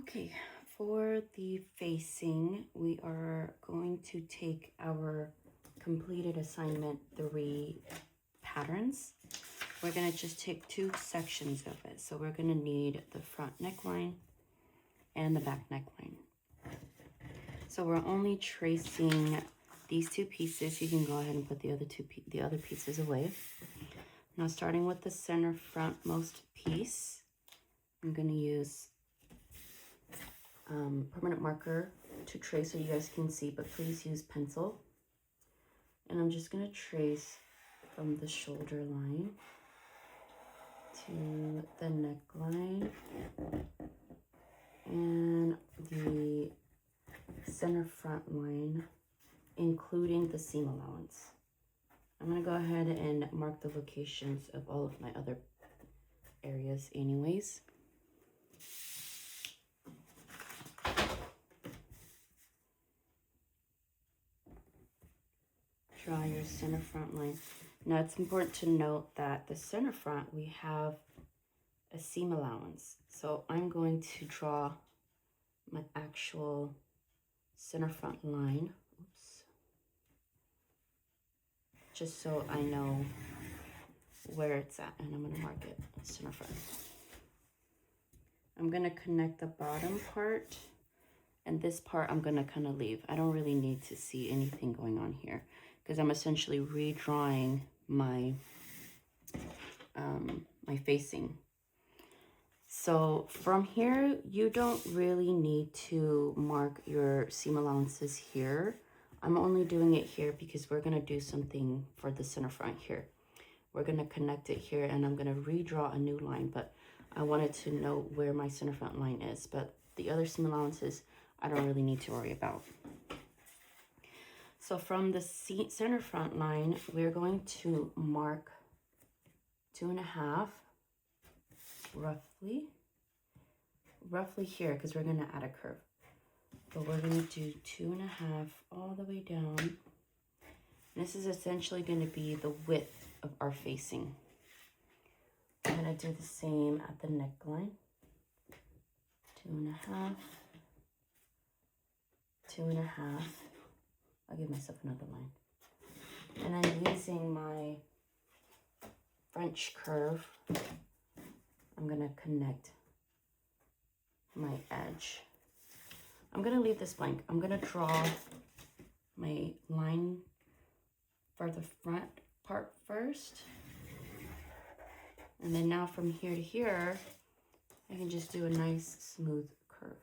Okay, for the facing, we are going to take our completed assignment 3 patterns. We're going to just take 2 sections of it. So we're going to need the front neckline and the back neckline. So we're only tracing these 2 pieces. You can go ahead and put the other pieces away. Now starting with the center frontmost piece, I'm going to use permanent marker to trace so you guys can see, but please use pencil. And I'm just going to trace from the shoulder line to the neckline and the center front line, including the seam allowance. I'm going to go ahead and mark the locations of all of my other areas anyways. Draw your center front line. Now it's important to note that the center front, we have a seam allowance. So I'm going to draw my actual center front line. Oops. Just so I know where it's at, and I'm going to mark it center front. I'm going to connect the bottom part, and this part I'm going to kind of leave. I don't really need to see anything going on here because I'm essentially redrawing my my facing. So from here, you don't really need to mark your seam allowances here. I'm only doing it here because we're going to do something for the center front here. We're going to connect it here, and I'm going to redraw a new line, but I wanted to know where my center front line is. But the other seam allowances, I don't really need to worry about. So from the center front line, we're going to mark 2.5 roughly here, because we're going to add a curve. But we're going to do 2.5 all the way down. And this is essentially going to be the width of our facing. I'm going to do the same at the neckline. 2.5, 2.5. I'll give myself another line. And then using my French curve, I'm going to connect my edge. I'm going to leave this blank. I'm going to draw my line for the front part first. And then now from here to here, I can just do a nice smooth curve.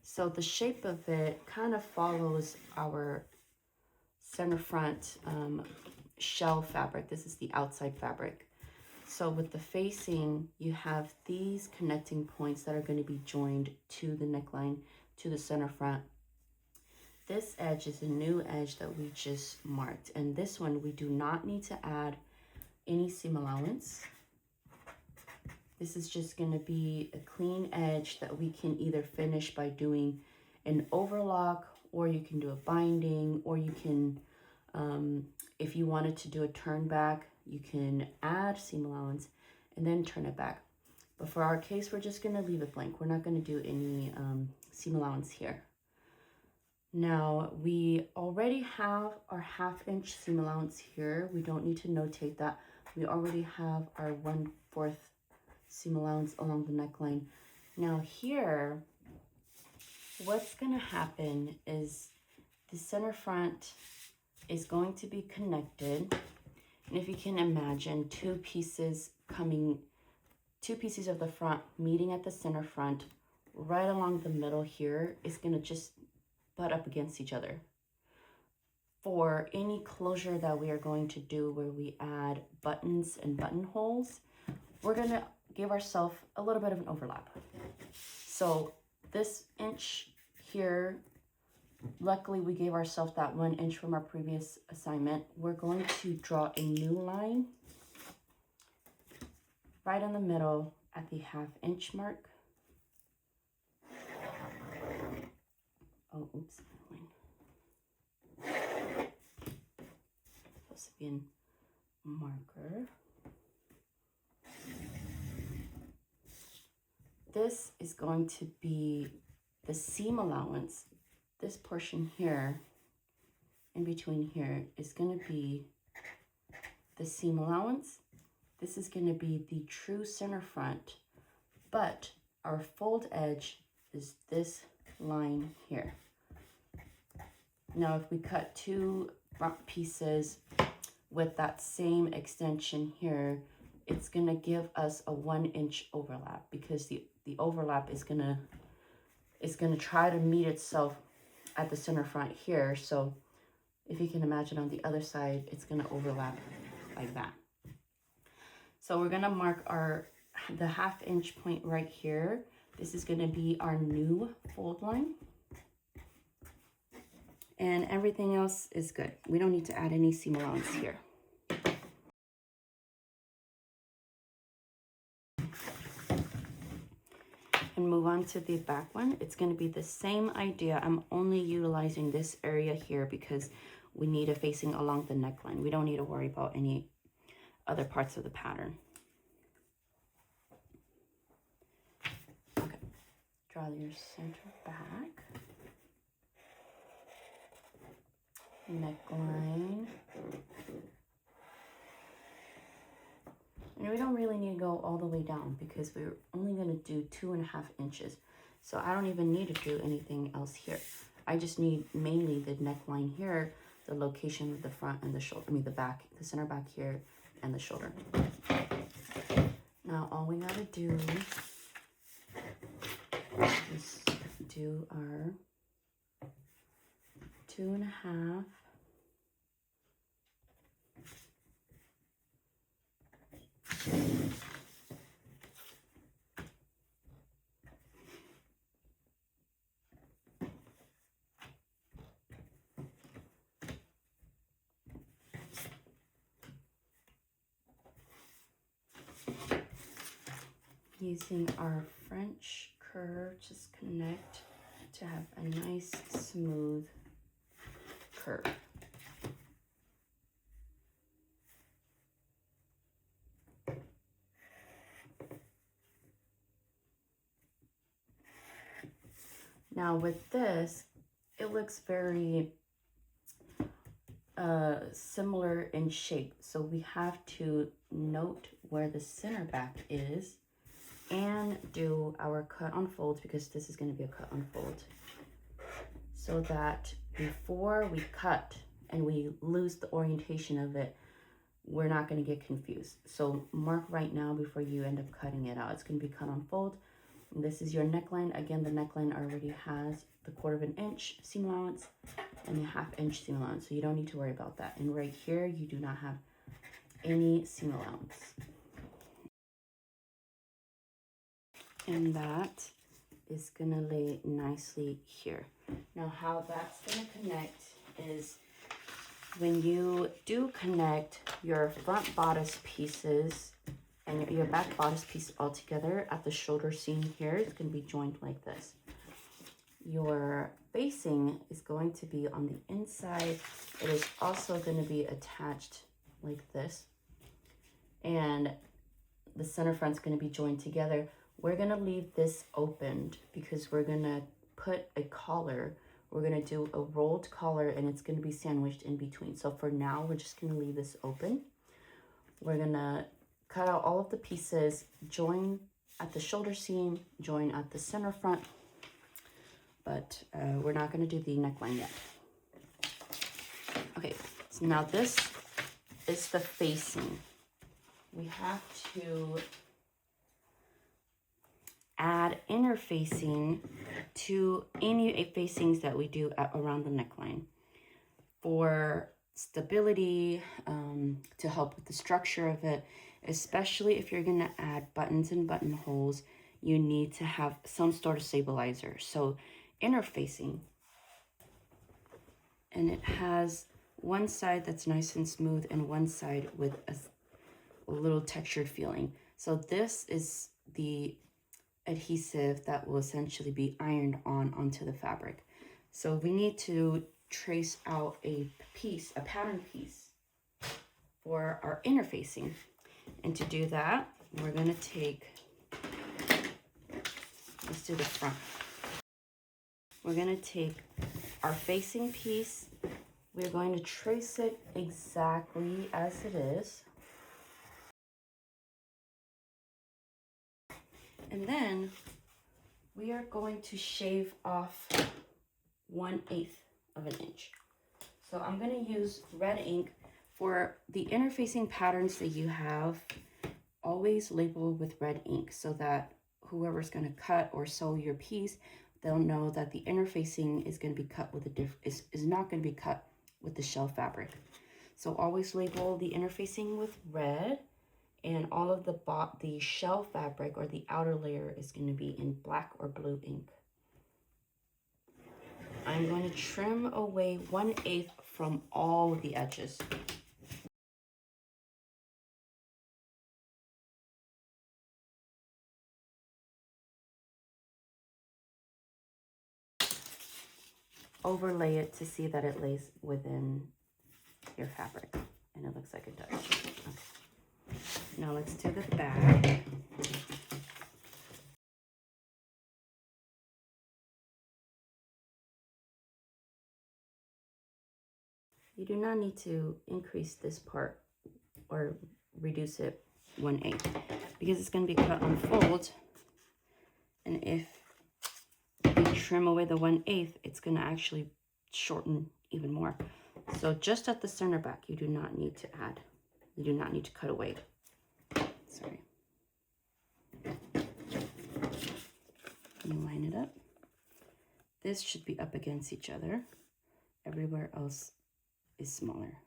So the shape of it kind of follows our center front shell fabric. This is the outside fabric. So with the facing, you have these connecting points that are going to be joined to the neckline, to the center front. This edge is a new edge that we just marked. And this one, we do not need to add any seam allowance. This is just going to be a clean edge that we can either finish by doing an overlock, or you can do a binding, or you can, if you wanted to do a turn back, you can add seam allowance and then turn it back. But for our case, we're just going to leave it blank. We're not going to do any seam allowance here. Now, we already have our 1/2 inch seam allowance here. We don't need to notate that. We already have our 1/4 seam allowance along the neckline. Now here, what's going to happen is the center front is going to be connected. And if you can imagine, two pieces of the front meeting at the center front, right along the middle here is going to just butt up against each other. For any closure that we are going to do where we add buttons and buttonholes, we're going to give ourselves a little bit of an overlap. So this inch here, luckily we gave ourselves that 1 inch from our previous assignment. We're going to draw a new line right in the middle at the 1/2 inch mark. Oh, oops, line. Supposed to be in marker. this is going to be the seam allowance. This portion here, in between here, is going to be the seam allowance. This is going to be the true center front, but our fold edge is this line here. Now, if we cut two front pieces with that same extension here, it's going to give us a 1 inch overlap, because the overlap is going to try to meet itself at the center front here. So if you can imagine, on the other side, it's going to overlap like that. So we're going to mark the 1/2 inch point right here. This is going to be our new fold line. And everything else is good. We don't need to add any seam allowance here. And move on to the back one. It's going to be the same idea. I'm only utilizing this area here because we need a facing along the neckline. We don't need to worry about any other parts of the pattern. Okay, draw your center back, neckline. And we don't really need to go all the way down because we're only going to do 2.5 inches. So I don't even need to do anything else here. I just need mainly the neckline here, the location of the front and the shoulder, the back, the center back here, and the shoulder. Now all we got to do is do our 2.5. Using our French curve, just connect to have a nice smooth curve. Now with this, it looks very similar in shape. So we have to note where the center back is and do our cut on folds, because this is going to be a cut on fold, so that before we cut and we lose the orientation of it, we're not going to get confused. So mark right now before you end up cutting it out. It's going to be cut on fold. And this is your neckline. Again, the neckline already has the 1/4 inch seam allowance and the 1/2 inch seam allowance, so you don't need to worry about that. And right here, you do not have any seam allowance. And that is gonna lay nicely here. Now how that's gonna connect is when you do connect your front bodice pieces and your back bodice piece all together at the shoulder seam here, it's gonna be joined like this. Your facing is going to be on the inside. It is also going to be attached like this. And the center front's going to be joined together. We're going to leave this opened because we're going to put a collar. We're going to do a rolled collar, and it's going to be sandwiched in between. So for now, we're just going to leave this open. We're going to cut out all of the pieces, join at the shoulder seam, join at the center front. But we're not going to do the neckline yet. Okay, so now this is the facing. We have to add inner facing to any facings that we do around the neckline for stability, to help with the structure of it, especially if you're going to add buttons and buttonholes. You need to have some sort of stabilizer. So inner facing, and it has one side that's nice and smooth and one side with a little textured feeling. So this is the adhesive that will essentially be ironed onto the fabric. So we need to trace out a piece, a pattern piece for our inner facing. And to do that, we're going to take Let's do the front. We're gonna take our facing piece. We're going to trace it exactly as it is. And then we are going to shave off 1/8 of an inch. So I'm going to use red ink. For the interfacing patterns that you have, always label with red ink so that whoever's going to cut or sew your piece, they'll know that the interfacing is going to be cut with is not going to be cut with the shell fabric. So always label the interfacing with red, and all of the shell fabric or the outer layer is going to be in black or blue ink. I'm going to trim away 1/8 from all of the edges. Overlay it to see that it lays within your fabric, and it looks like it does. Okay. Now let's do the back. You do not need to increase this part or reduce it 1/8 because it's going to be cut on fold, and if you trim away the 1/8, it's going to actually shorten even more. So just at the center back, you do not need to add. You do not need to cut away. Sorry. You line it up. This should be up against each other. Everywhere else is smaller.